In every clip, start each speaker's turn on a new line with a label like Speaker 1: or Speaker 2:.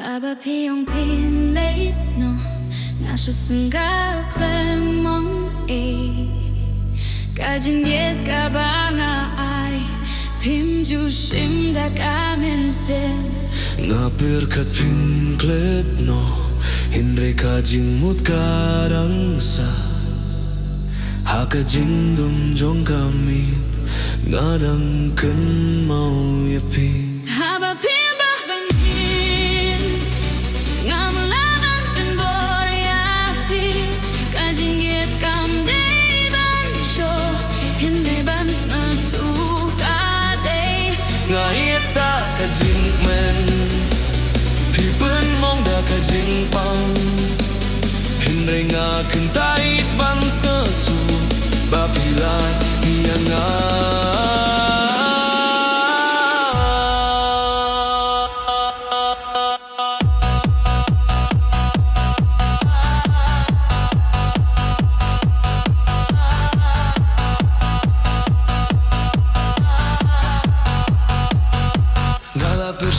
Speaker 1: Habapi ang pinlate no Nasusangga mong Kajin diet ka ba nga ay Pimjushim da kaminsin
Speaker 2: Napir kat pinklet no Hinre kajing mut karang sa Haka jing dum jong kami Ngadang ken mau yapi
Speaker 1: Habapi ang bangin Ngamulaban penboryapi Kajin diet kam day ban show Hindi ban snatsuka day
Speaker 2: Ngayet da kajing men Pipen mong da kajing pang Hinre nga kentait ban skatu Bapilan iya nga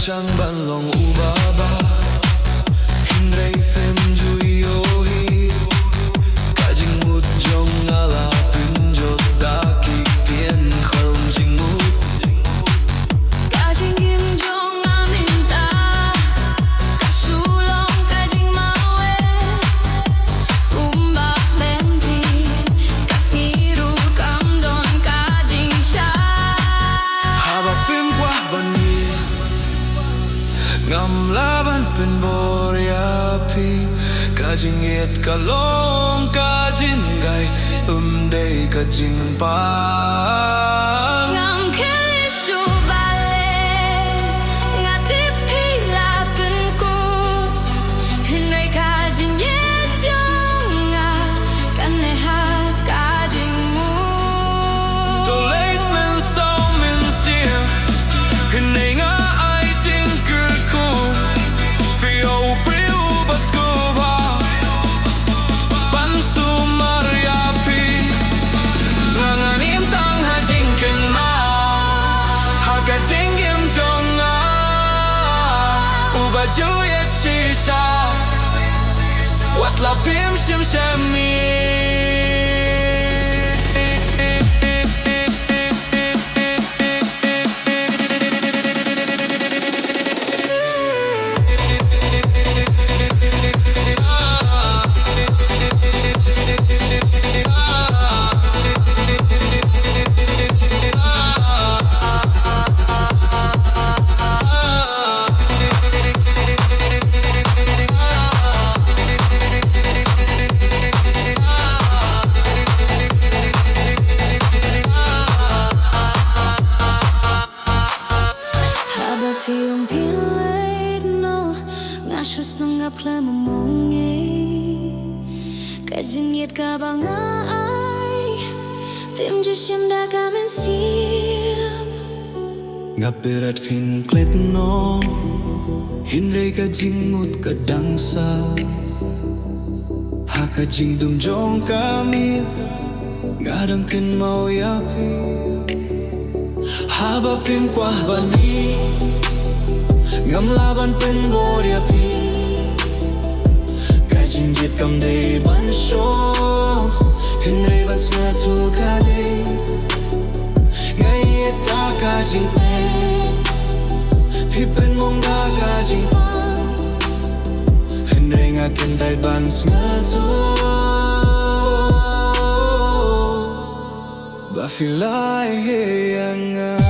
Speaker 2: Siyang banlong ubaba Hinrei fem juyohi Kajing mut jong ala pinjot dakik tien khalm jing mut
Speaker 1: Kajing kim jong aminta Kasulong kajing mawe Kumba benti Kasngiru kam don kajing sya
Speaker 2: Habak fem kwah bani Ngam laban penboryapi Kajing yet kalong kajing gay Day kajing pang
Speaker 1: Ngam kelishu bale Ngatip hilapin ko Hinray kajing yet jong nga Kaneha kajing mo
Speaker 2: Too late men so men siya Hinay nga Juliet shisha What la pim shim shami
Speaker 1: Film pilate no Ngasyos nang apla mamongi Kajin yet ka ba nga ay Film jushim da kamen siyam
Speaker 2: Ngapirat fin klet no Hinre kajing mut kadangsa Haka jing dum jong kami Ngadang ken mau yapi Haba film kwah bani Ngam laban penboryapi Kajing jit kam day ban show Hinre ban snatu kade Ngayet da kajing pen Pipen mong da kajing pang Hinre nga kentai ban snatu Bafilai heyanga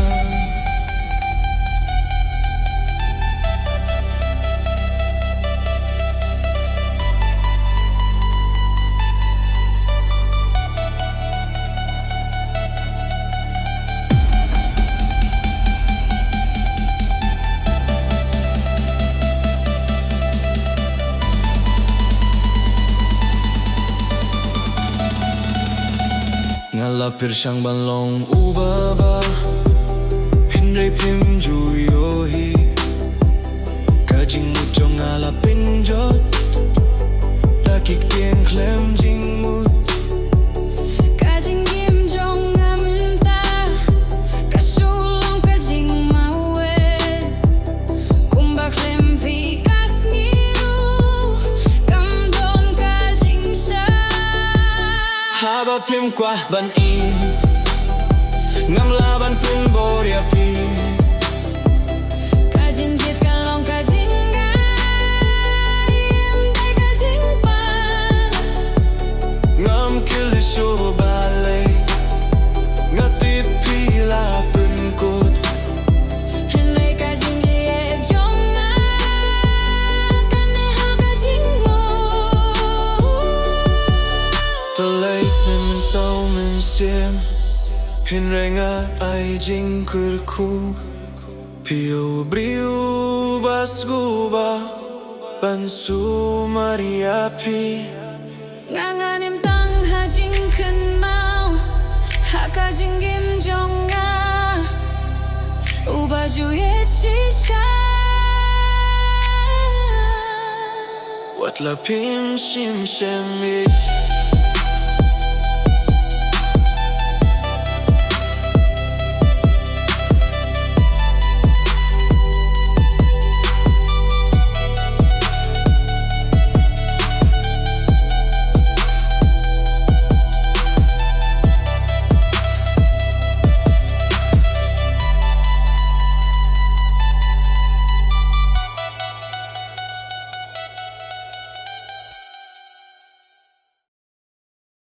Speaker 2: Ngalapir siyang banlong ubaba Hinray pim juyohi Kajing mutjong alapin jot Dakik tien klem jing mut
Speaker 1: Kajing kim jong aminta Kasulong kajing mawe Kumba klem vi kas
Speaker 2: phim qua ban in ngam la ban pin boria pi
Speaker 1: 가진 짓 갈롱 가진 가임 내 가진 반
Speaker 2: ngam kili show balay ngati pila pin kut
Speaker 1: 내 가진 지에 정나 간내 하 가진 뭐
Speaker 2: to lay min sau min sim hin renga ai jing kur khu piu briu bas guba ban su maria pi
Speaker 1: nganganim tang hajing 큰 마음 하가진 김정아 우바주의 치샤
Speaker 2: wat la pim shim shem mi